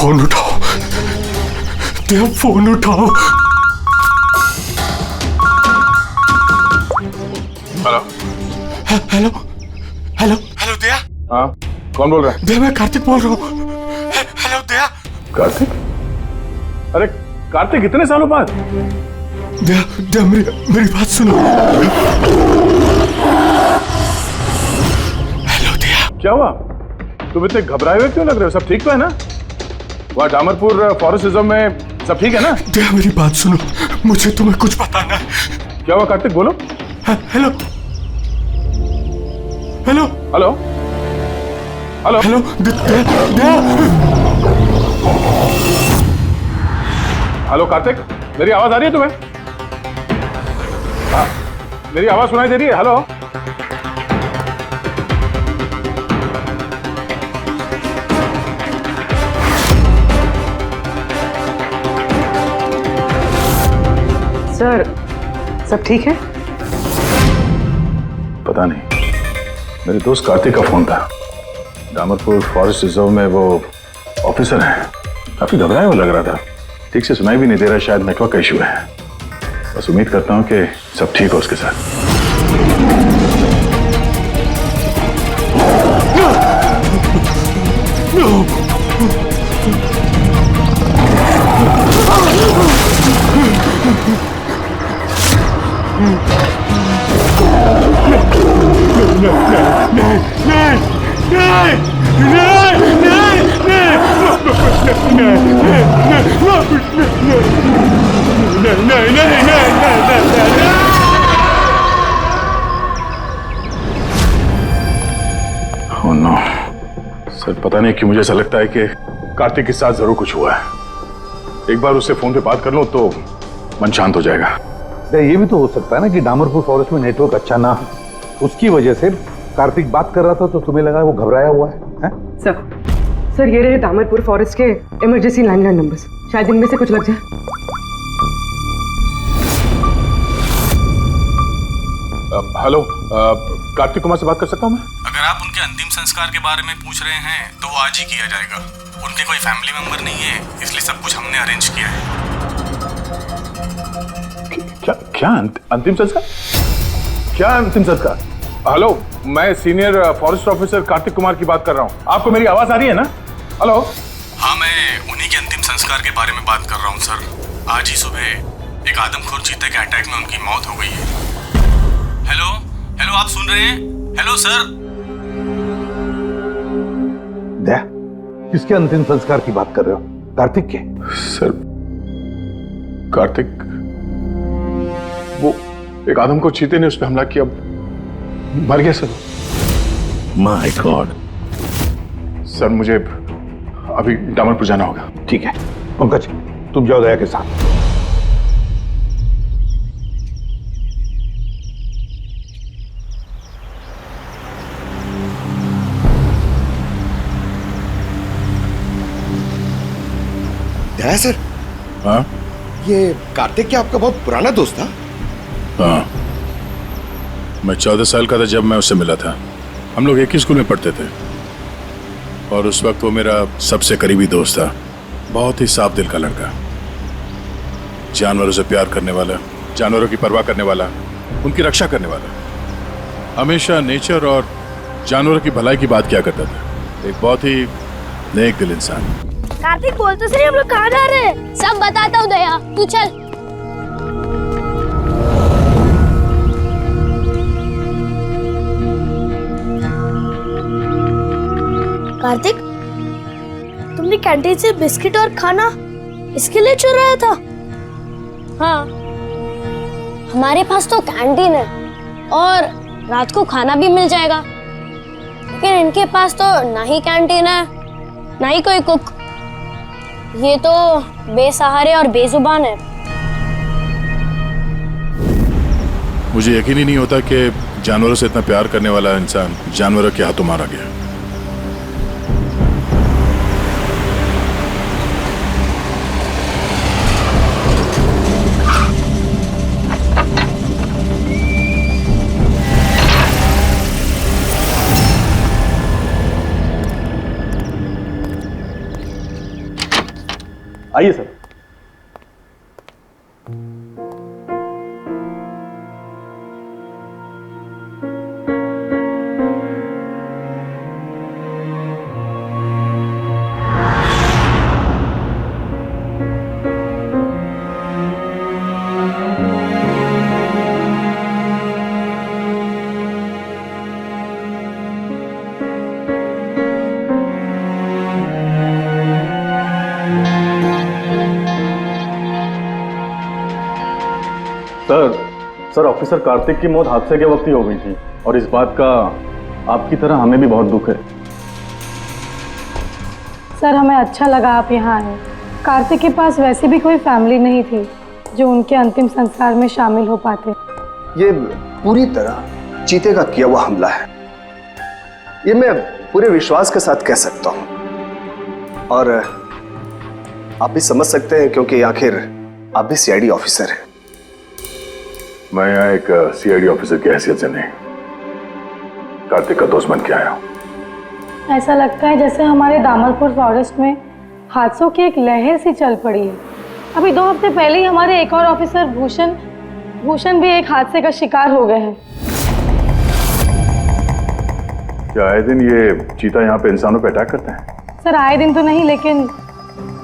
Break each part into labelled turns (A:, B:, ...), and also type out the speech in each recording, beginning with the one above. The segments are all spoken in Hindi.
A: फोन उठाओ, देव फोन उठाओ।
B: हेलो
A: हेलो हेलो हेलो दया।
B: हाँ, कौन बोल रहा है?
A: दया, मैं कार्तिक बोल रहा हूँ। हेलो दया।
B: कार्तिक? अरे कार्तिक, इतने सालों बाद?
A: दया दया, मेरी बात सुनो। हेलो दया।
B: क्या हुआ? तुम इतने घबराए हुए क्यों लग रहे हो? सब ठीक तो है ना? वहाँ डामरपुर फॉरेस्ट रिजर्व में सब ठीक है ना?
A: दया, मेरी बात सुनो, मुझे तुम्हें कुछ बताना है।
B: क्या हुआ कार्तिक, बोलो।
A: Hello hello
B: hello hello
A: hello Daya.
B: Hello Kartik, मेरी आवाज आ रही है तुम्हें? हाँ, मेरी आवाज सुनाई दे रही है? हेलो
C: सर, सब ठीक है?
B: पता नहीं, मेरे दोस्त कार्तिक का फोन था। डामरपुर फॉरेस्ट रिजर्व में वो ऑफिसर है, काफी घबराया हुआ लग रहा था। ठीक से सुनाई भी नहीं दे रहा, शायद नेटवर्क का इशू है। बस उम्मीद करता हूँ कि सब ठीक हो उसके साथ। Oh no. सर, पता नहीं क्यों मुझे ऐसा लगता है कि कार्तिक के साथ जरूर कुछ हुआ है। एक बार उससे फोन पे बात कर लो तो मन शांत हो जाएगा।
D: ये भी तो हो सकता है ना कि डामरपुर फॉरेस्ट में नेटवर्क अच्छा ना हो, उसकी वजह से कार्तिक बात कर रहा था तो तुम्हें लगा वो घबराया हुआ है?
C: सर, ये रहे डामरपुर फॉरेस्ट के इमरजेंसी लैंडलाइन नंबर्स, शायद इनमें से कुछ लग जाए।
B: हेलो, कार्तिक कुमार से बात कर सकता हूँ मैं?
E: अगर आप उनके अंतिम संस्कार के बारे में पूछ रहे हैं तो वो आज ही किया जाएगा। उनके कोई फैमिली मेंबर नहीं है, इसलिए सब कुछ हमने अरेंज किया है।
B: क्या क्या अंतिम संस्कार? क्या अंतिम संस्कार? हेलो, मैं senior forest officer Kartik Kumar की बात कर रहा हूँ। आपको मेरी आवाज आ रही है ना? हेलो।
E: हाँ, मैं उन्हीं के अंतिम संस्कार के बारे में बात कर रहा हूँ सर। आज ही सुबह एक आदमखोर चीते के अटैक में उनकी मौत हो गई है। हेलो हेलो, आप सुन रहे हैं? Hello sir.
D: दया, किसके अंतिम संस्कार की बात कर रहे हो? कार्तिक के?
B: सर, कार्तिक, वो एक आदमखोर चीते ने उस पर हमला किया, मर गया सर।
D: My God.
B: सर, मुझे अभी डामरपुर जाना होगा।
D: ठीक है पंकज, तुम जाओ दया के साथ।
A: दया सर,
B: हाँ
A: ये कार्तिक क्या आपका बहुत पुराना दोस्त था?
B: हाँ, मैं 14 साल का था जब मैं उससे मिला था। हम लोग एक ही स्कूल में पढ़ते थे और उस वक्त वो मेरा सबसे करीबी दोस्त था। बहुत ही साफ दिल का लड़का, जानवरों से प्यार करने वाला, जानवरों की परवाह करने वाला, उनकी रक्षा करने वाला। हमेशा नेचर और जानवरों की भलाई की बात किया करता था। एक बहुत ही नेक दिल इंसान।
F: कार्तिक, बोल तो सही, हम लोग कहाँ जा रहे हैं? सब बताता हूँ दया, तू चल। कार्तिक, तुमने कैंटीन से बिस्किट और खाना इसके लिए चुराया था? हाँ, हमारे पास तो कैंटीन है और रात को खाना भी मिल जाएगा, लेकिन इनके पास तो ना ही कैंटीन है ना ही कोई कुक। ये तो बेसहारे और बेजुबान है।
B: मुझे यकीन ही नहीं होता कि जानवरों से इतना प्यार करने वाला इंसान जानवरों के हाथों मारा गया।
G: आइए सर। सर, ऑफिसर कार्तिक की मौत हादसे के वक्त ही हो गई थी और इस बात का आपकी तरह हमें भी बहुत दुख है।
H: सर, हमें अच्छा लगा आप यहाँ आए। कार्तिक के पास वैसे भी कोई फैमिली नहीं थी जो उनके अंतिम संस्कार में शामिल हो पाते।
A: ये पूरी तरह चीते का किया हुआ हमला है, ये मैं पूरे विश्वास के साथ कह सकता हूँ। और आप भी समझ सकते हैं क्योंकि आखिर आप भी सीआईडी ऑफिसर हैं।
B: मैं यहाँ एक सीआईडी ऑफिसर की हैसियत से नहीं, कार्तिक का दोस्त बन के आया हूँ।
H: ऐसा लगता है जैसे हमारे दामरपुर फॉरेस्ट में हादसों की एक लहर सी चल पड़ी है। अभी 2 हफ्ते पहले ही हमारे एक और ऑफिसर भूषण भी एक हादसे का शिकार हो गए हैं।
B: क्या आए दिन ये चीता यहाँ पे इंसानों पे अटैक करते हैं?
H: सर, आए दिन तो नहीं, लेकिन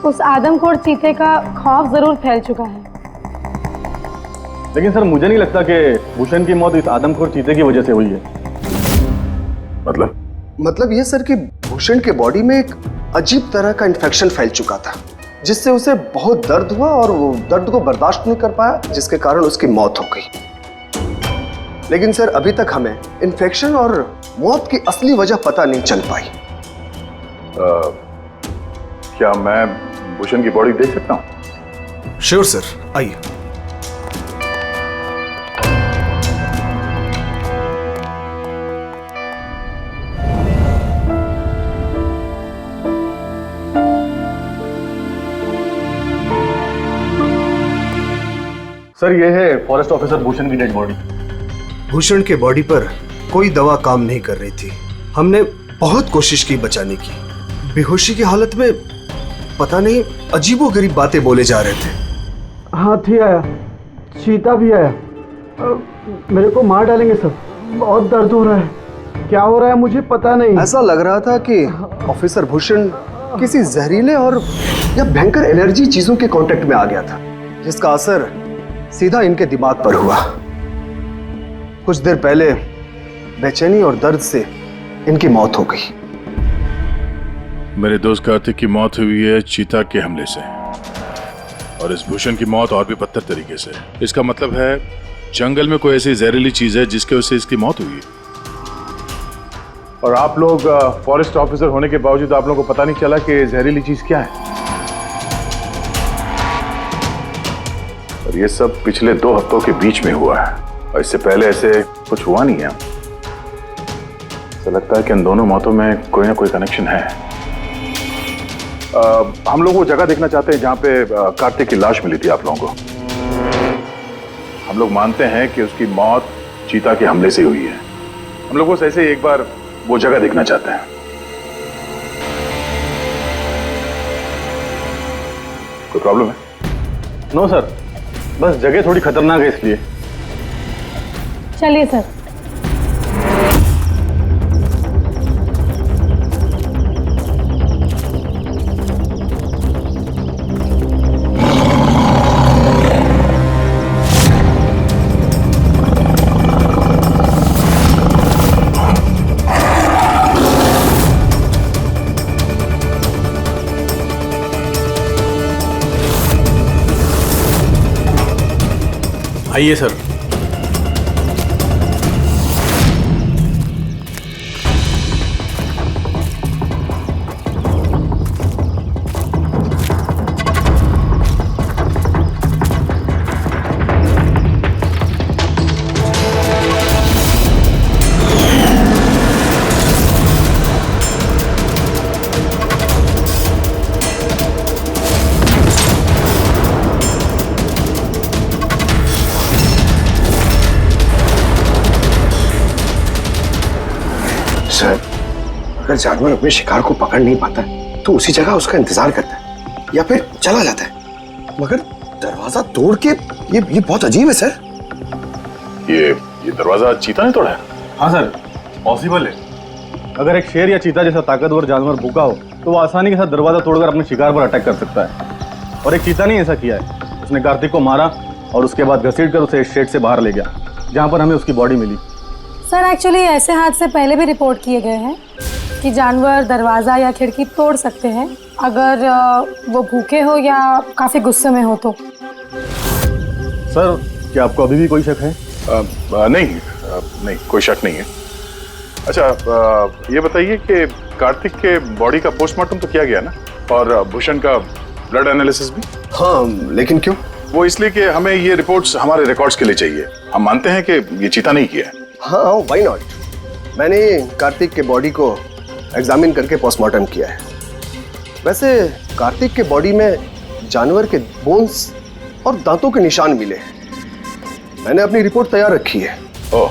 H: उस आदमखोर चीते का खौफ जरूर फैल चुका है।
G: लेकिन सर, मुझे नहीं लगता कि भूषण की मौत इस आदमखोर चीते की वजह से हुई है।
A: मतलब ये सर कि भूषण के बॉडी में एक अजीब तरह का इन्फेक्शन फैल चुका था, जिससे उसे बहुत दर्द हुआ और वो दर्द को बर्दाश्त नहीं कर पाया, जिसके कारण उसकी मौत हो गई। लेकिन सर, अभी तक हमें इन्फेक्शन और मौत की असली वजह पता नहीं चल पाई।
B: क्या मैं भूषण की बॉडी देख सकता हूँ?
A: श्योर सर, आइए।
G: सर, ये है फॉरेस्ट ऑफिसर भूषण की डेड बॉडी।
A: भूषण के बॉडी पर कोई दवा काम नहीं कर रही थी। हमने बहुत कोशिश की बचाने की। बेहोशी की हालत में पता नहीं अजीबोगरीब बातें बोले जा रहे थे।
I: हाथी आया,
A: चीता भी आया। मेरे को मार डालेंगे सर। बहुत दर्द हो रहा है। क्या हो रहा है मुझे पता नहीं। ऐसा लग रहा था कि ऑफिसर भूषण किसी जहरीले और या भयंकर एलर्जी चीजों के कांटेक्ट में आ गया था, जिसका असर सीधा इनके दिमाग पर हुआ। कुछ देर पहले बेचैनी और दर्द से इनकी मौत हो गई।
B: मेरे दोस्त कार्तिक की मौत हुई है चीता के हमले से, और इस भूषण की मौत और भी बदतर तरीके से। इसका मतलब है जंगल में कोई ऐसी जहरीली चीज है जिसके वजह से इसकी मौत हुई है। और आप लोग फॉरेस्ट ऑफिसर होने के बावजूद आप लोगों को पता नहीं चला कि जहरीली चीज क्या है। और ये सब पिछले 2 हफ्तों के बीच में हुआ है, और इससे पहले ऐसे कुछ हुआ नहीं है। ऐसा लगता है कि इन दोनों मौतों में कोई ना कोई कनेक्शन है। हम लोग वो जगह देखना चाहते हैं जहां पे कार्तिक की लाश मिली थी आप लोगों को। हम लोग मानते हैं कि उसकी मौत चीता के हमले से हुई है। हम लोग बस ऐसे ही एक बार वो जगह देखना चाहते हैं। कोई प्रॉब्लम है?
G: नो सर, बस जगह थोड़ी खतरनाक है इसलिए।
H: चलिए सर।
E: आइए सर।
A: सर, अगर जानवर अपने शिकार को पकड़ नहीं पाता तो उसी जगह उसका इंतजार करता है या फिर चला जाता है, मगर दरवाजा तोड़ के ये बहुत अजीब है सर।
B: ये दरवाजा चीता ने तोड़ा है?
G: हाँ सर, पॉसिबल है। अगर एक शेर या चीता जैसा ताकतवर जानवर भूखा हो तो वो आसानी के साथ दरवाजा तोड़कर अपने शिकार पर अटैक कर सकता है। और एक चीता ने ऐसा किया है। उसने कार्तिक को मारा और उसके बाद घसीटकर उसे शेड से बाहर ले गया, जहाँ पर हमें उसकी बॉडी मिली।
H: सर एक्चुअली ऐसे हादसे पहले भी रिपोर्ट किए गए हैं कि जानवर दरवाज़ा या खिड़की तोड़ सकते हैं अगर वो भूखे हो या काफ़ी गुस्से में हो तो।
G: सर, क्या आपको अभी भी कोई शक है?
B: नहीं, कोई शक नहीं है। अच्छा, ये बताइए कि कार्तिक के बॉडी का पोस्टमार्टम तो किया गया ना, और भूषण का ब्लड एनालिसिस भी?
A: हाँ, लेकिन क्यों?
B: वो इसलिए कि हमें ये रिपोर्ट्स हमारे रिकॉर्ड्स के लिए चाहिए। हम मानते हैं कि ये चीता नहीं किया है।
A: हाँ, व्हाई नॉट। मैंने कार्तिक के बॉडी को एग्जामिन करके पोस्टमार्टम किया है। वैसे कार्तिक के बॉडी में जानवर के बोन्स और दांतों के निशान मिले हैं। मैंने अपनी रिपोर्ट तैयार रखी है।
B: ओह,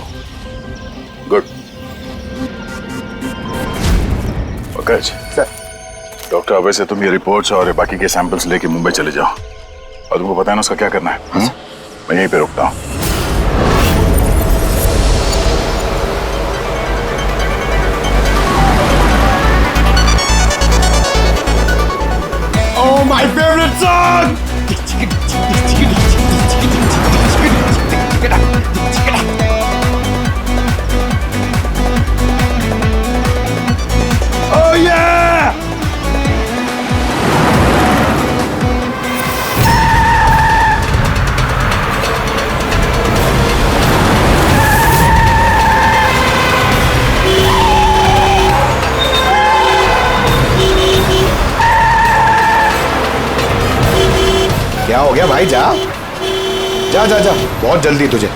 B: गुड। Okay
A: sir.
B: डॉक्टर, वैसे तुम ये रिपोर्ट्स और बाकी के सैंपल्स लेके मुंबई चले जाओ, और तुमको पता है ना उसका क्या करना है। मैं यहीं पे रुकता हूँ।
I: Oh, my favorite song! Oh yeah!
A: क्या हो गया भाई? जा जा जा जा, बहुत जल्दी तुझे।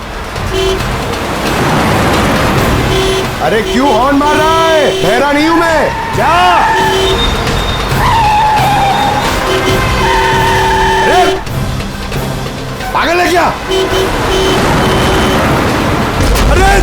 A: अरे क्यों हॉर्न मार रहा है? बहरा नहीं हूं मैं। जा। अरे पागल है क्या? अरे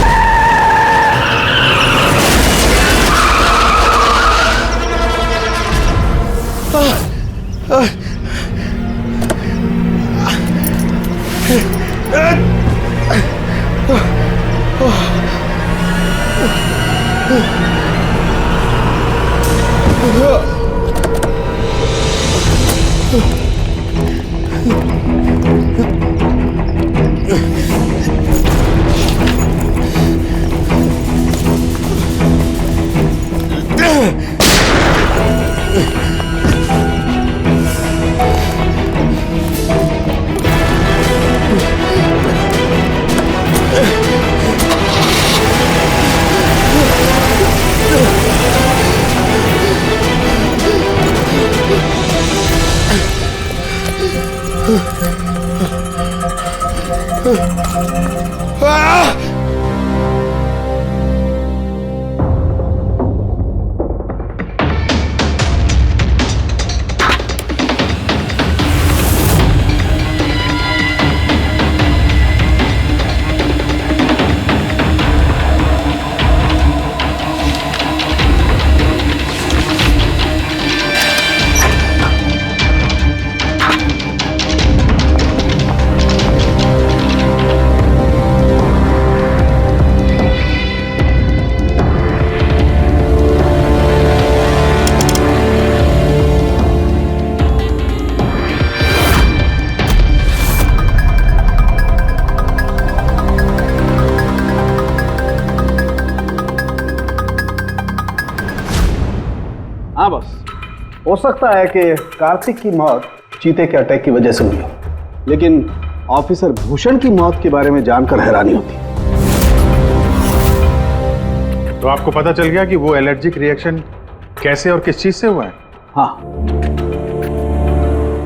A: हाँ बस, हो सकता है कि कार्तिक की मौत चीते के अटैक की वजह से हुई हो, लेकिन ऑफिसर भूषण की मौत के बारे में जानकर हैरानी होती।
B: तो आपको पता चल गया कि वो एलर्जिक रिएक्शन कैसे और किस चीज से हुआ है?
A: हाँ,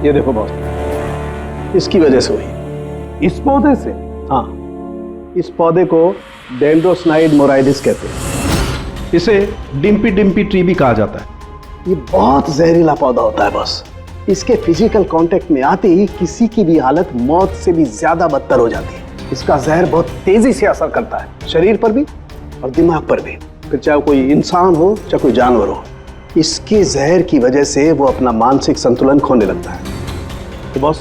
A: ये देखो बॉस, इसकी वजह से हुई।
D: इस पौधे से?
A: हाँ, इस पौधे को डेंड्रोसाइड मोराइडिस कहते हैं। इसे डिम्पी डिम्पी ट्री भी कहा जाता है। ये बहुत जहरीला पौधा होता है बॉस। इसके फिजिकल कांटेक्ट में आते ही किसी की भी हालत मौत से भी ज्यादा बदतर हो जाती है। इसका जहर बहुत तेजी से असर करता है, शरीर पर भी और दिमाग पर भी, फिर चाहे कोई इंसान हो चाहे कोई जानवर हो। इसके जहर की वजह से वो अपना मानसिक संतुलन खोने लगता है। तो बॉस,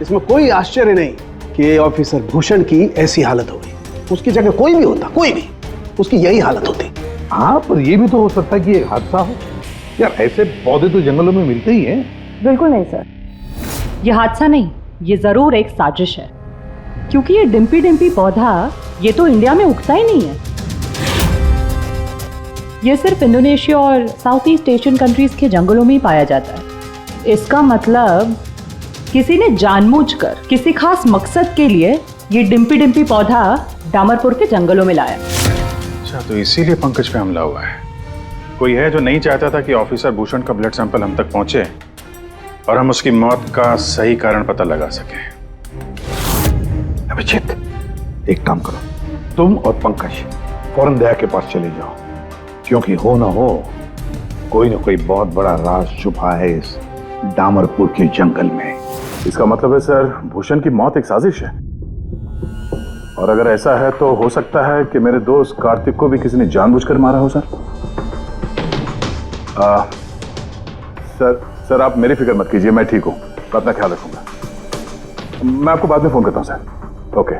A: इसमें कोई आश्चर्य नहीं कि ऑफिसर भूषण की ऐसी हालत हो गई। उसकी जगह कोई भी होता, कोई भी, उसकी यही हालत होती।
D: हाँ, पर ये भी तो हो सकता है कि एक हादसा हो। यार, ऐसे पौधे तो जंगलों में मिलते ही हैं।
J: बिल्कुल नहीं सर, ये हादसा नहीं, ये जरूर एक साजिश है, क्योंकि ये डिम्पी डिम्पी पौधा ये तो इंडिया में उगता ही नहीं है। ये सिर्फ इंडोनेशिया और साउथ ईस्ट एशियन कंट्रीज के जंगलों में ही पाया जाता है। इसका मतलब किसी ने जानबूझकर किसी खास मकसद के लिए ये डिम्पी डिम्पी पौधा डामरपुर के जंगलों में लाया।
B: अच्छा, तो इसीलिए पंकज पे हमला हुआ है। कोई है जो नहीं चाहता था कि ऑफिसर भूषण का ब्लड सैंपल हम तक पहुंचे और हम उसकी मौत का सही कारण पता लगा सके।
D: अभिजीत, एक काम करो, तुम और पंकज फौरन दया के पास चले जाओ, क्योंकि हो ना हो कोई ना कोई बहुत बड़ा राज छुपा है इस डामरपुर के जंगल में।
B: इसका मतलब है सर, भूषण की मौत एक साजिश है, और अगर ऐसा है तो हो सकता है कि मेरे दोस्त कार्तिक को भी किसी ने जानबूझकर मारा हो सर। सर आप मेरी फिक्र मत कीजिए, मैं ठीक हूं, मैं अपना ख्याल रखूंगा। मैं आपको बाद में फोन करता हूं सर। ओके।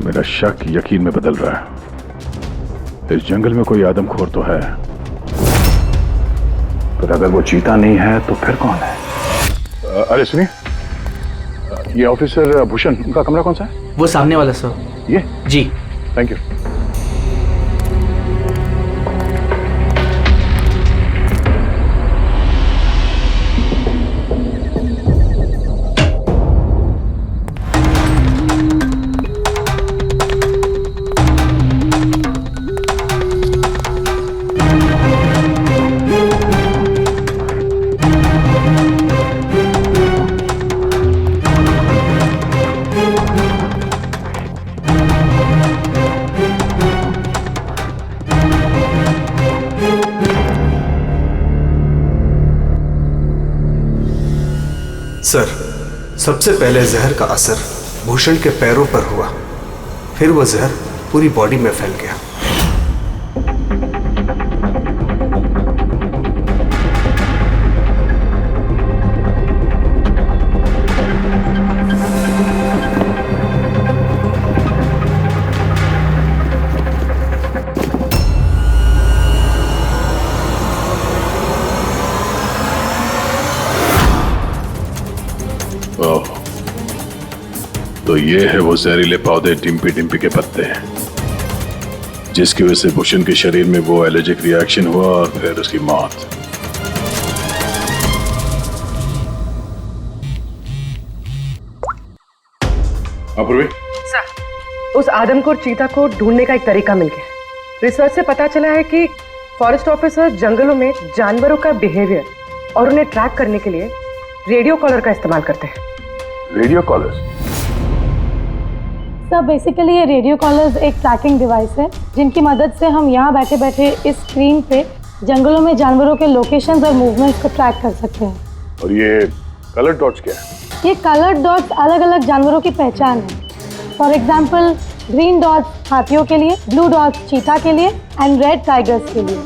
B: मेरा शक यकीन में बदल रहा है। इस जंगल में कोई आदमखोर तो है, पर अगर वो चीता नहीं है तो फिर कौन है? अरे सुनिए, ये ऑफिसर भूषण, उनका कमरा कौन सा है?
K: वो सामने वाला सर।
B: ये?
K: जी,
B: थैंक यू।
A: सर, सबसे पहले जहर का असर भूषण के पैरों पर हुआ, फिर वो जहर पूरी बॉडी में फैल गया।
B: ओह, तो ये है वो जहरीले पौधे डिम्पी डिम्पी के पत्ते, जिसकी वजह से भूषण के शरीर में वो एलर्जिक रिएक्शन हुआ और फिर उसकी मौत। अपूर्वी,
C: सर, उस आदमखोर चीता को ढूंढने का एक तरीका मिल गया। रिसर्च से पता चला है कि फॉरेस्ट ऑफिसर जंगलों में जानवरों का बिहेवियर और उन्हें ट्रैक करने के लिए रेडियो कॉलर का इस्तेमाल करते हैं।
B: Radio collars?
H: सर बेसिकली ये रेडियो कॉलर्स एक ट्रैकिंग डिवाइस है जिनकी मदद से हम यहाँ बैठे बैठे इस स्क्रीन पे जंगलों में जानवरों के लोकेशंस और मूवमेंट्स को ट्रैक कर सकते हैं।
B: और ये कलर डॉट्स क्या है?
H: ये कलर्ड डॉट्स अलग अलग जानवरों की पहचान है। फॉर एग्जाम्पल ग्रीन डॉट्स हाथियों के लिए, ब्लू डॉट्स चीता के लिए एंड रेड टाइगर्स के लिए।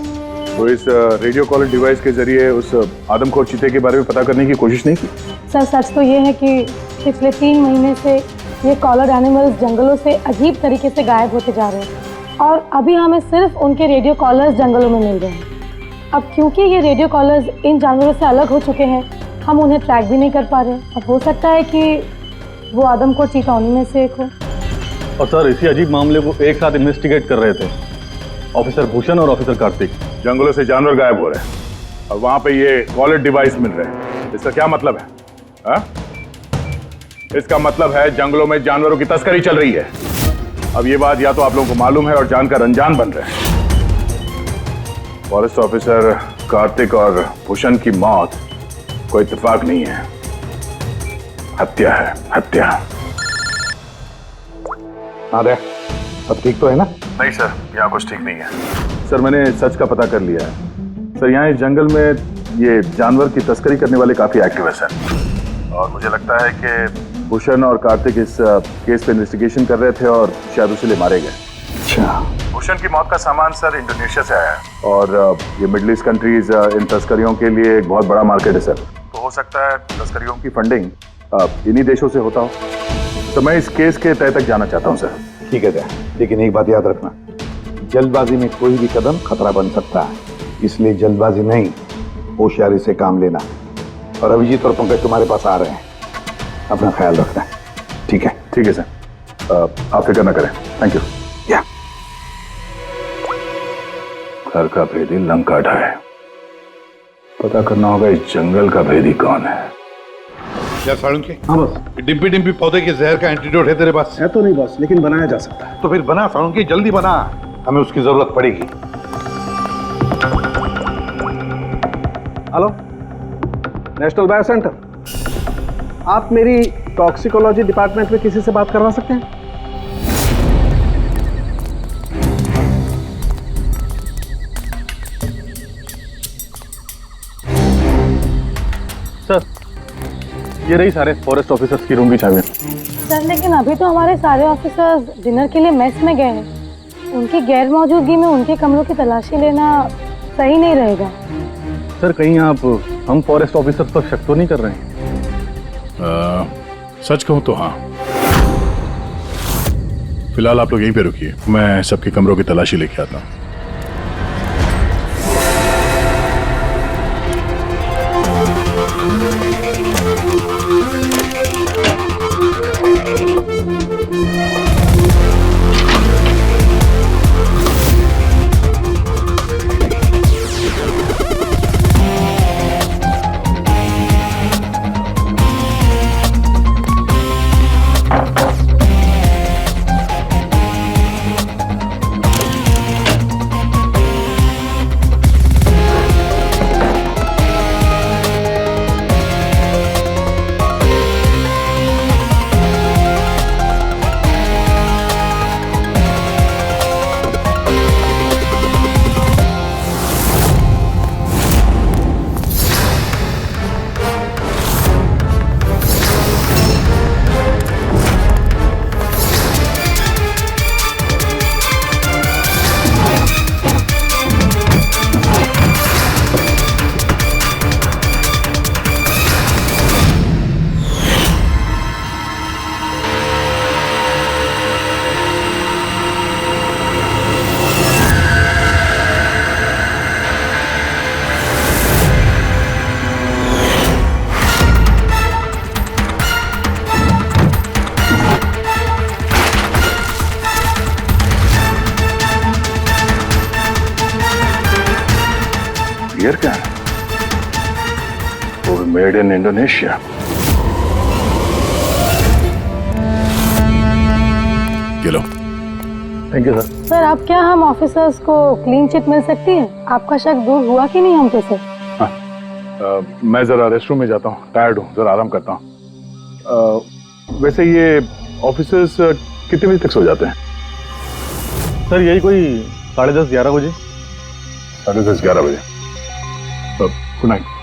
B: तो इस रेडियो कॉलर डिवाइस के जरिए उस आदमखोर चीते के बारे में पता करने की कोशिश नहीं की?
H: सर सच तो ये है कि पिछले 3 महीने से ये कॉलर्ड एनिमल्स जंगलों से अजीब तरीके से गायब होते जा रहे हैं और अभी हमें सिर्फ उनके रेडियो कॉलर्स जंगलों में मिल रहे हैं। अब क्योंकि ये रेडियो कॉलर्स इन जानवरों से अलग हो चुके हैं, हम उन्हें ट्रैक भी नहीं कर पा रहे। अब हो सकता है कि वो आदमखोर चीता उन्हीं में से एक हो।
G: और सर इसी अजीब मामले को एक साथ इन्वेस्टिगेट कर रहे थे ऑफिसर भूषण और ऑफिसर कार्तिक।
B: जंगलों से जानवर गायब हो रहे हैं और वहां पे ये कॉलर डिवाइस मिल रहे हैं। इसका क्या मतलब है? हा? इसका मतलब है जंगलों में जानवरों की तस्करी चल रही है। अब ये बात या तो आप लोगों को मालूम है और जानकर अनजान बन रहे हैं। फॉरेस्ट ऑफिसर कार्तिक और भूषण की मौत कोई इत्तेफाक नहीं है, हत्या है, हत्या।
D: अरे सब ठीक तो है ना?
B: नहीं सर, यहाँ कुछ ठीक नहीं है। सर मैंने सच का पता कर लिया है। सर यहाँ इस जंगल में ये जानवर की तस्करी करने वाले काफी एक्टिव है सर, और मुझे लगता है कि भूषण और कार्तिक इस केस पे इन्वेस्टिगेशन कर रहे थे और शायद उसी लिए मारे गए।
D: अच्छा।
B: भूषण की मौत का सामान सर इंडोनेशिया से आया है और ये मिडिल ईस्ट कंट्रीज इन तस्करियों के लिए एक बहुत बड़ा मार्केट है सर। तो हो सकता है तस्करियों की फंडिंग इन्हीं देशों से होता हो। तो मैं इस केस के तह तक जाना चाहता हूँ सर।
D: ठीक है, लेकिन एक बात याद रखना, जल्दबाजी में कोई भी कदम खतरा बन सकता है, इसलिए जल्दबाजी नहीं, होशियारी से काम लेना। और अभिजीत और पंकज तुम्हारे पास आ रहे हैं, अपना ख्याल रखना। ठीक है?
B: ठीक है सर, आप फिक्र न करें। Thank you.
D: या
B: घर का भेदी लंका ढाए, पता करना होगा इस जंगल का भेदी कौन है।
D: क्या साळुंके?
A: हाँ बस।
D: डिम्पी डिम्पी पौधे के जहर का एंटीडोट है तेरे पास?
A: है तो नहीं बस, लेकिन बनाया जा सकता है।
D: तो फिर बना साळुंके, जल्दी बना, हमें उसकी जरूरत पड़ेगी।
A: हेलो, नेशनल बायो सेंटर, आप मेरी टॉक्सिकोलॉजी डिपार्टमेंट में किसी से बात करवा सकते हैं?
G: सर ये रही सारे फॉरेस्ट ऑफिसर्स की रूम की चाबी।
H: सर लेकिन अभी तो हमारे सारे ऑफिसर्स डिनर के लिए मेस में गए हैं। उनकी गैर मौजूदगी में उनके कमरों की तलाशी लेना सही नहीं रहेगा।
G: सर कहीं आप हम फॉरेस्ट ऑफिसर्स पर शक तो नहीं कर रहे हैं?
B: सच कहूं तो हाँ। फिलहाल आप लोग यहीं पे रुकिए, मैं सबके कमरों की तलाशी लेके आता हूँ। Made in Indonesia. ये लो।
G: Thank you sir.
H: सर अब क्या हम ऑफिसर्स को क्लीन चिट मिल सकती है? आपका शक दूर हुआ कि नहीं हम पे सर?
B: मैं जरा रेस्टरूम में जाता हूँ, टायर्ड हूँ, जरा आराम करता हूँ। वैसे ये ऑफिसर्स कितने बजे तक सो जाते हैं?
G: सर यही कोई 10:30-11 बजे।
B: 10:30-11 बजे। Good night.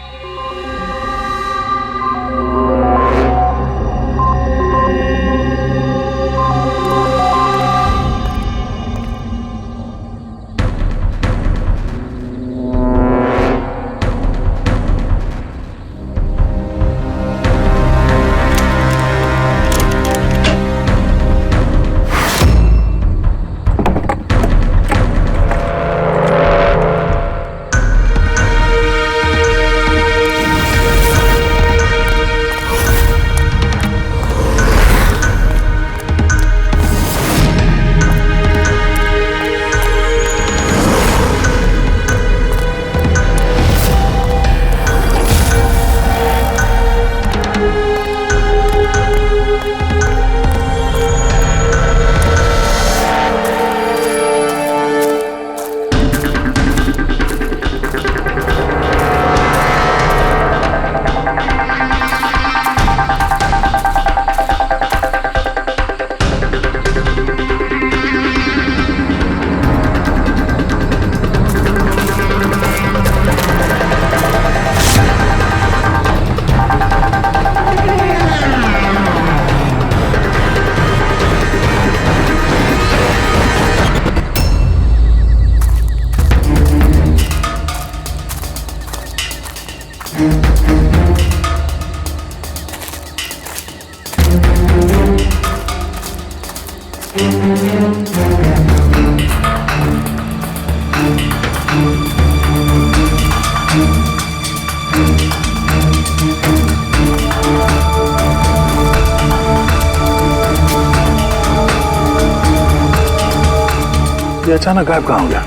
B: ये अचानक गायब कहाँ हो गया?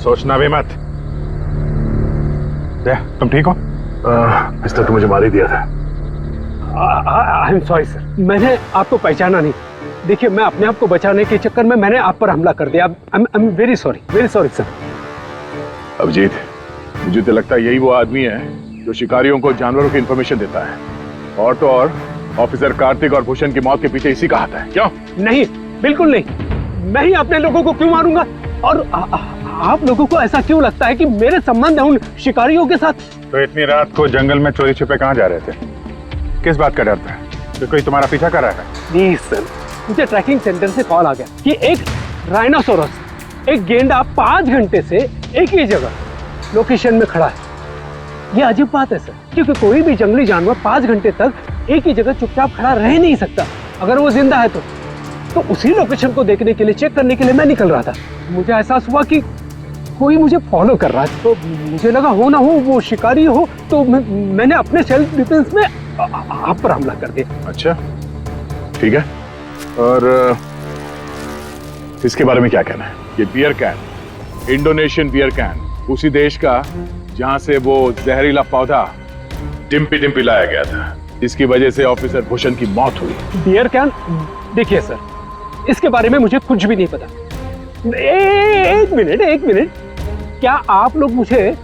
B: सोचना भी मत। तुम ठीक हो? इस तरह तो मुझे मार ही दिया था।
K: आई एम सॉरी सर, मैंने आपको पहचाना नहीं। देखिए मैं अपने आप को बचाने के चक्कर में मैंने आप पर हमला कर दिया। I am very sorry sir.
B: Abhijit, मुझे तो लगता है यही वो आदमी है जो शिकारियों को जानवरों की इंफॉर्मेशन देता है। और तो और ऑफिसर कार्तिक और भूषण की मौत के पीछे इसी का हाथ है। क्यों?
K: नहीं, बिल्कुल नहीं। मैं ही अपने लोगों को क्यों मारूंगा? और आप लोगों को ऐसा क्यों लगता है कि मेरे संबंध है उन शिकारियों के साथ?
B: तो इतनी रात को जंगल में चोरी छिपे कहाँ जा रहे थे? किस बात का डर था? तो कोई तुम्हारा पीछा कर रहा है?
K: प्लीज सर, मुझे ट्रैकिंग सेंटर से कॉल आ गया कि एक राइनोसोरस, एक गेंडा 5 घंटे से एक ही जगह लोकेशन में खड़ा है। ये अजीब बात है सर, क्योंकि कोई भी जंगली जानवर 5 घंटे तक एक ही जगह चुपचाप खड़ा रह नहीं सकता। अगर वो जिंदा है तो उसी लोकेशन को देखने के लिए, चेक करने के लिए मैं निकल रहा था। मुझे एहसास हुआ कि कोई मुझे फॉलो कर रहा है, तो मुझे लगा हो ना हो वो शिकारी हो, तो मैंने अपने सेल्फ डिफेंस में आप पर हमला कर दिया।
B: अच्छा, ठीक है। और इसके बारे में क्या कहना है? ये beer can, Indonesian beer can, उसी देश का जहां से वो जहरीला पौधा डिम्पी डिम्पी लाया गया था, जिसकी वजह से ऑफिसर भूषण की मौत हुई।
K: Beer can? देखिए सर, इसके बारे में मुझे कुछ भी नहीं पता। एक मिनट, क्या आप लोग मुझे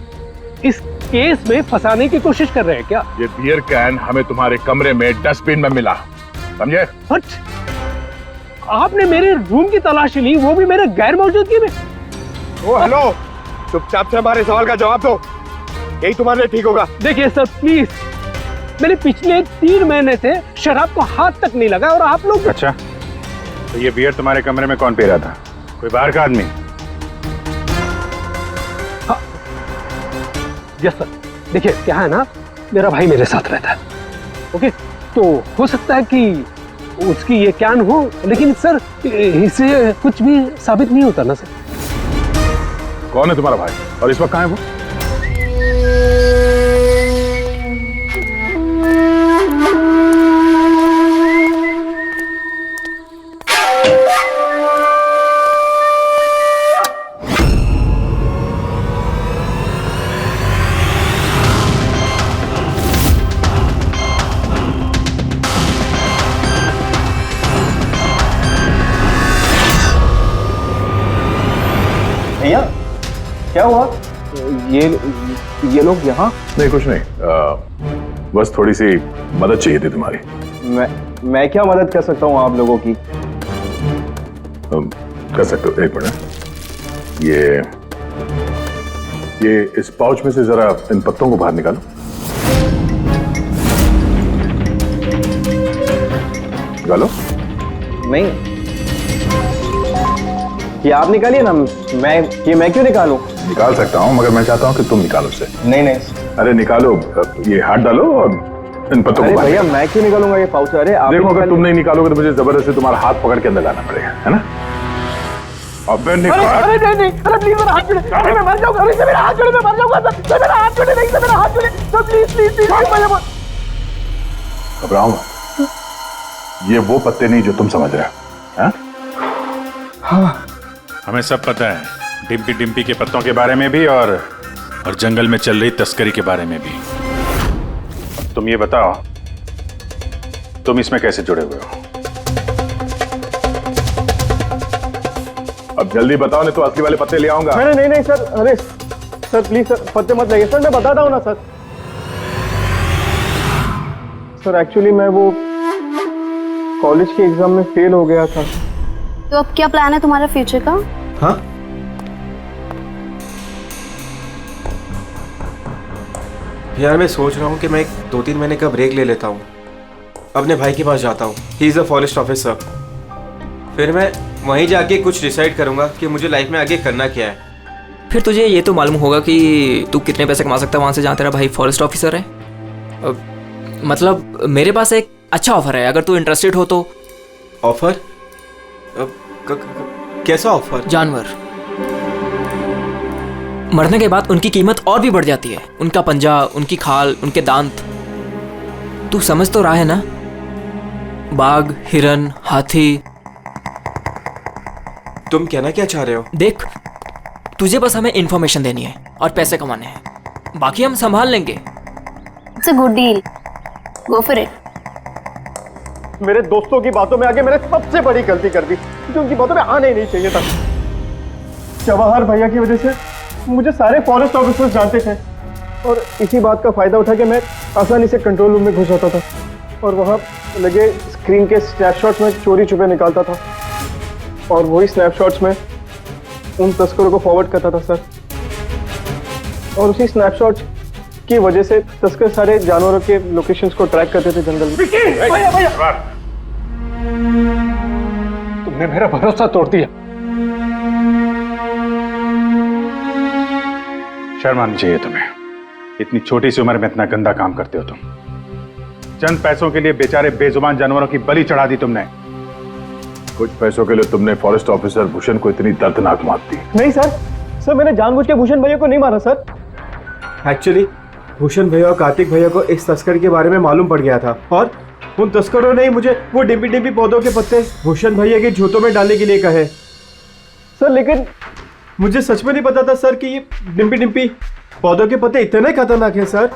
K: इस केस में फंसाने की कोशिश कर रहे हैं क्या?
B: ये बियर कैन हमें तुम्हारे कमरे में डस्टबिन में मिला, समझे?
K: आपने मेरे रूम की तलाशी ली, वो भी मेरे गैर मौजूदगी में।
I: ओ हेलो, चुपचाप से हमारे सवाल का जवाब दो, यही तुम्हारे लिए ठीक होगा।
K: देखिए सर प्लीज, मैंने पिछले 3 महीने से शराब को हाथ तक नहीं लगा और आप लोग।
B: अच्छा, तो ये बियर तुम्हारे कमरे में कौन पी रहा था? कोई बाहर का आदमी?
K: हाँ, यस सर। देखिए क्या है ना, मेरा भाई मेरे साथ रहता है, ओके? तो हो सकता है कि उसकी ये कैन हो, लेकिन सर इससे कुछ भी साबित नहीं होता ना सर।
B: कौन है तुम्हारा भाई और इस वक्त कहाँ है वो?
G: क्या हुआ? ये लोग यहाँ?
B: नहीं कुछ नहीं, बस थोड़ी सी मदद चाहिए थी तुम्हारी।
G: मैं क्या मदद कर सकता हूँ आप लोगों की?
B: कर सकते हो, एक मिनट। ये इस पाउच में से जरा इन पत्तों को बाहर निकालो। निकालो।
G: नहीं, ये आप निकालिए ना, मैं क्यों निकालूं?
B: निकाल सकता हूं, मगर मैं चाहता हूं कि तुम निकालो उसे।
G: नहीं।
B: अरे निकालो, ये हाथ डालो और इन पत्तों को बाहर।
G: भैया मैं क्यों निकालूंगा ये पाउच? अरे आप
B: देखो, अगर तुम नहीं निकालोगे तो मुझे जबरदस्ती तुम्हारा हाथ पकड़ के अंदर लाना पड़ेगा, है ना? अबे निकाल।
G: अरे नहीं, अरे प्लीज मेरा हाथ छोड़े, अरे मैं मर जाऊंगा, अरे मेरा हाथ छोड़े, मैं मर जाऊंगा सर, मेरा हाथ छोड़े, नहीं मेरा हाथ छोड़े सर, प्लीज
B: घबराओ मत। ये वो पत्ते नहीं जो तुम समझ रहे हो। हाँ?
E: हमें सब पता है, डिम्पी डिम्पी के पत्तों के बारे में भी और जंगल में चल रही तस्करी के बारे में भी। तुम ये बताओ, तुम इसमें कैसे जुड़े हुए हो?
B: अब जल्दी बताओ, नहीं तो असली वाले पत्ते ले आऊंगा।
G: नहीं सर, अरे सर प्लीज सर, पत्ते मत लगाइए सर, मैं बताता हूँ ना सर। सर एक्चुअली मैं वो कॉलेज के एग्जाम में फेल हो गया था।
F: तो अब क्या प्लान है तुम्हारा फ्यूचर का?
G: हाँ?
L: यार मैं सोच रहा हूँ कि मैं 2-3 महीने का ब्रेक ले लेता हूँ, अपने भाई के पास जाता हूँ, he is a forest officer. फिर मैं वहीं जाके कुछ डिसाइड करूँगा कि मुझे लाइफ में आगे करना क्या है।
M: फिर तुझे ये तो मालूम होगा कि तू कितने पैसे कमा सकता है वहाँ से जहाँ तेरा भाई फॉरेस्ट ऑफिसर है। मतलब मेरे पास एक अच्छा ऑफर है, अगर तू इंटरेस्टेड हो तो।
L: ऑफर? कैसा ऑफर?
M: जानवर मरने के बाद उनकी कीमत और भी बढ़ जाती है, उनका पंजा, उनकी खाल, उनके दांत। तू समझ तो रहा है ना? बाघ, हिरन, हाथी।
L: तुम कहना क्या चाह रहे हो?
M: देख, तुझे बस हमें इंफॉर्मेशन देनी है और पैसे कमाने हैं, बाकी हम संभाल लेंगे।
F: It's a good deal, go for it.
G: मेरे दोस्तों की बातों में आके मैंने सबसे बड़ी गलती कर दी, क्योंकि उनकी बातों में आना ही नहीं चाहिए था। जवाहर भैया की वजह से मुझे सारे फॉरेस्ट ऑफिसर्स जानते थे और इसी बात का फायदा उठा के मैं आसानी से कंट्रोल रूम में घुस जाता था और वहाँ लगे स्क्रीन के स्नैपशॉट्स में चोरी छुपे निकालता था और वही स्नैपशॉट्स में उन तस्करों को फॉरवर्ड करता था सर। और उसी स्नैपशॉट्स की वजह से तस्कर सारे जानवरों के लोकेशंस को ट्रैक करते थे जंगल में।
K: भैया तुमने मेरा भरोसा तोड़ दिया।
E: शर्म आनी चाहिए तुम्हें, इतनी छोटी सी उम्र में इतना गंदा काम करते हो तुम। चंद पैसों के लिए बेचारे बेजुबान जानवरों की बलि चढ़ा दी तुमने।
B: कुछ पैसों के लिए तुमने फॉरेस्ट ऑफिसर भूषण को इतनी दर्दनाक मौत दी।
G: नहीं सर मैंने जानबूझ के भूषण भैया को नहीं मारा सर।
L: एक्चुअली भूषण भैया और कार्तिक भैया को इस तस्कर के बारे में मालूम पड़ गया था और उन तस्करों ने ही मुझे वो डिम्पी डिम्पी पौधों के पत्ते भूषण भैया के जूतों में डालने के लिए कहे सर। लेकिन मुझे सच में नहीं पता था सर कि ये डिम्पी डिम्पी पौधों के पत्ते इतने खतरनाक हैं सर।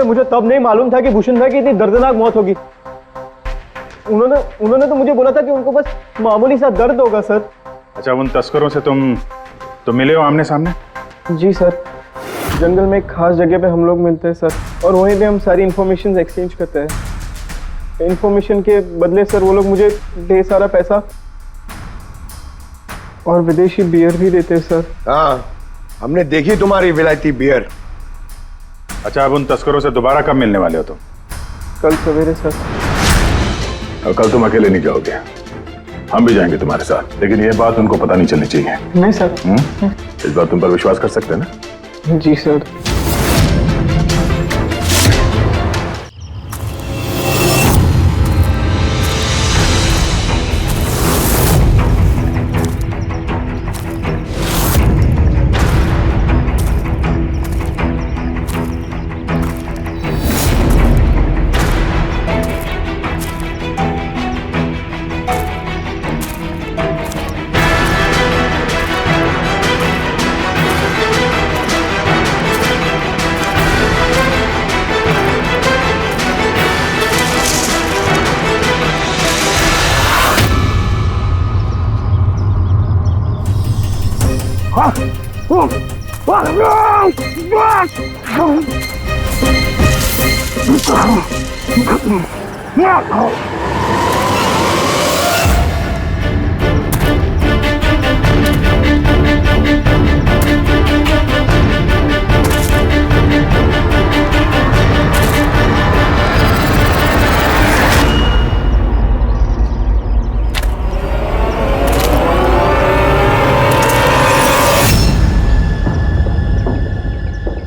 L: मुझे तब नहीं मालूम था कि भूषण भाई की इतनी दर्दनाक मौत होगी। उन्होंने तो मुझे बोला था कि उनको बस मामूली सा दर्द होगा सर।
E: अच्छा, उन तस्करों से तुम मिले हो आमने सामने?
G: जी सर, जंगल में एक खास जगह पे हम लोग मिलते हैं सर और वहीं पे हम सारी इंफॉर्मेशन एक्सचेंज करते हैं। इंफॉर्मेशन के बदले सर वो लोग मुझे ढेर सारा पैसा और विदेशी बियर भी देते हैं सर।
I: हाँ, हमने देखी तुम्हारी विलायती बियर।
E: अच्छा, अब उन तस्करों से दोबारा कब मिलने वाले हो तुम?
G: कल सवेरे सर।
B: और कल तुम अकेले नहीं जाओगे, हम भी जाएंगे तुम्हारे साथ, लेकिन ये बात उनको पता नहीं चलनी चाहिए।
G: नहीं सर।
B: इस बात तुम पर विश्वास कर सकते हैं ना?
G: जी सर।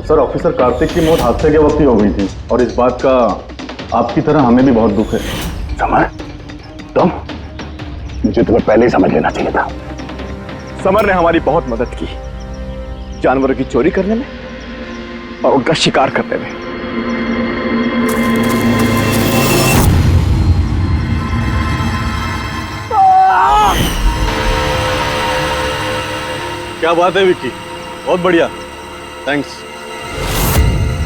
G: सर, ऑफिसर कार्तिक की मौत हादसे के वक्त ही हो गई थी और इस बात का आपकी तरह हमें भी बहुत दुख है।
D: समर, तुम, मुझे तुम्हें पहले ही समझ लेना चाहिए था।
I: समर ने हमारी बहुत मदद की, जानवरों की चोरी करने में और उनका शिकार करने में।
G: क्या बात है विक्की, बहुत बढ़िया, थैंक्स।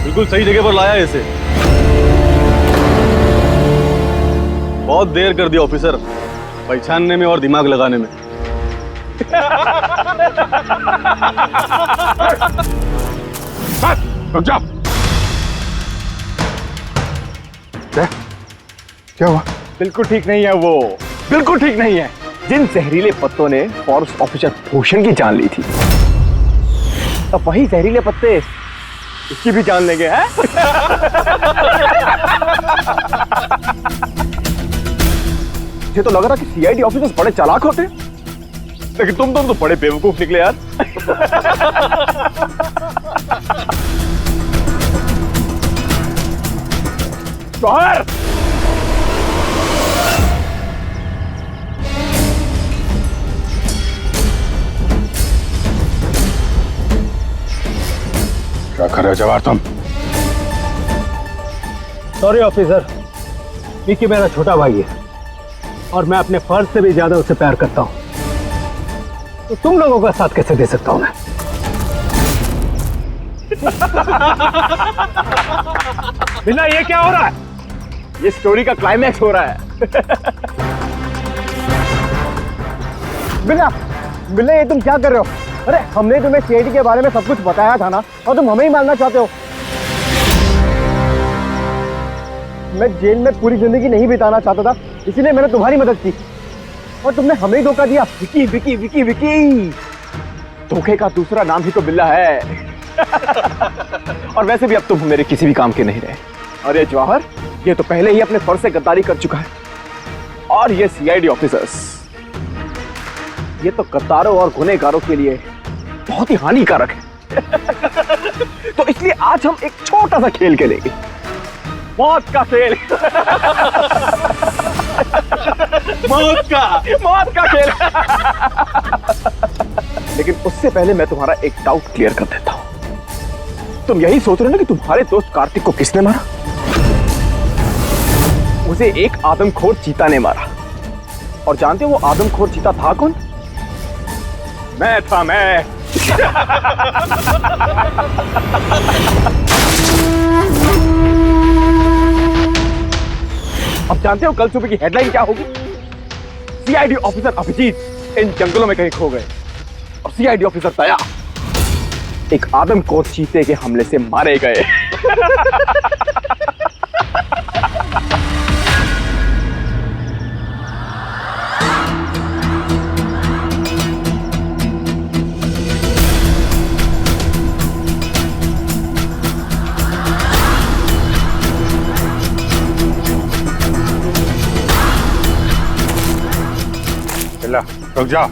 G: बिल्कुल सही जगह पर लाया इसे। बहुत देर कर दिया ऑफिसर, पहचानने में और दिमाग लगाने में।
D: रुक जाओ। क्या हुआ?
I: बिल्कुल ठीक नहीं है वो, बिल्कुल ठीक नहीं है। जिन जहरीले पत्तों ने फॉरेस्ट ऑफिसर भूषण की जान ली थी, अब वही जहरीले पत्ते इसकी भी जान लेंगे, हैं? मुझे तो लग रहा कि सीआईडी ऑफिसर्स बड़े चालाक होते, लेकिन तुम तो बड़े बेवकूफ निकले यार। जौहर,
B: क्या कर रहे हो जवाहर तुम?
K: सॉरी ऑफिसर, विक्की मेरा छोटा भाई है और मैं अपने फर्ज से भी ज्यादा उसे प्यार करता हूं, तो तुम लोगों का साथ कैसे दे सकता हूं मैं? बिना ये क्या हो रहा है?
I: ये स्टोरी का क्लाइमैक्स हो रहा है। बिना बिना ये तुम क्या कर रहे हो? अरे हमने तुम्हें सीआईडी के बारे में सब कुछ बताया था ना, और तुम हमें ही मारना चाहते हो। मैं जेल में पूरी जिंदगी नहीं बिताना चाहता था, इसीलिए मैंने तुम्हारी मदद की और तुमने हमें ही धोखा दिया। विकी विकी विकी विकी, धोखे का दूसरा नाम ही तो बिल्ला है। और वैसे भी अब तुम मेरे किसी भी काम के नहीं रहे। अरे जवाहर, ये तो पहले ही अपने फर्ज से गद्दारी कर चुका है, और ये सीआईडी ऑफिसर्स, ये तो गद्दारों और गुनहगारों के लिए बहुत ही हानिकारक है। तो इसलिए आज हम एक छोटा सा खेल खेलेंगे, मौत का खेल। मौत का खेल। लेकिन उससे पहले मैं तुम्हारा एक डाउट क्लियर कर देता हूं। तुम यही सोच रहे हो ना कि तुम्हारे दोस्त कार्तिक को किसने मारा? उसे एक आदमखोर चीता ने मारा, और जानते हो वो आदमखोर चीता था कौन? मैं था, मैं। अब जानते हो कल सुबह की हेडलाइन क्या होगी? सीआईडी ऑफिसर अभिजीत इन जंगलों में कहीं खो गए, और सीआईडी ऑफिसर दया एक आदमखोर चीते के हमले से मारे गए।
B: रुक जाओ।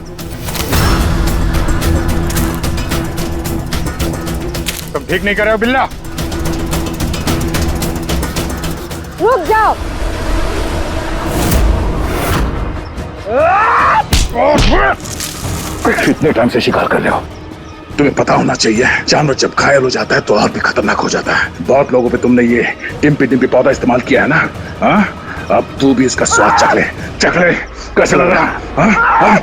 B: तुम ठीक नहीं कर रहे हो बिल्ला।
F: रुक जाओ।
D: कितने टाइम से शिकार कर रहे हो? तुम्हें पता होना चाहिए, जानवर जब घायल हो जाता है तो और भी खतरनाक हो जाता है। बहुत लोगों पे तुमने ये डिम्पी डिम्पी पौधा इस्तेमाल किया है ना? हाँ, अब तू भी इसका स्वाद चख ले। चख ले, कैसे लग रहा? हाँ? हाँ?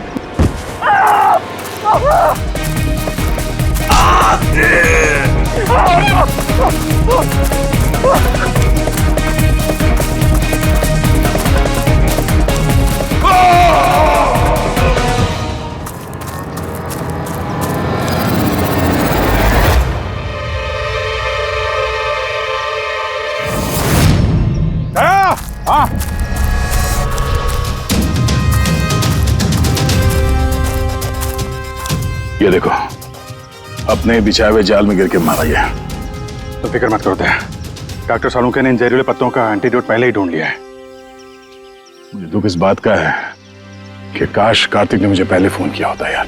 B: ये देखो, अपने बिछाए हुए जाल में गिर के मारा गया।
E: तो फिक्र मत करो दया, डॉक्टर सालुंखे ने इन जहरीले पत्तों का एंटीडोट पहले ही ढूंढ लिया है।
B: मुझे दुख इस बात का है कि काश कार्तिक ने मुझे पहले फोन किया होता यार।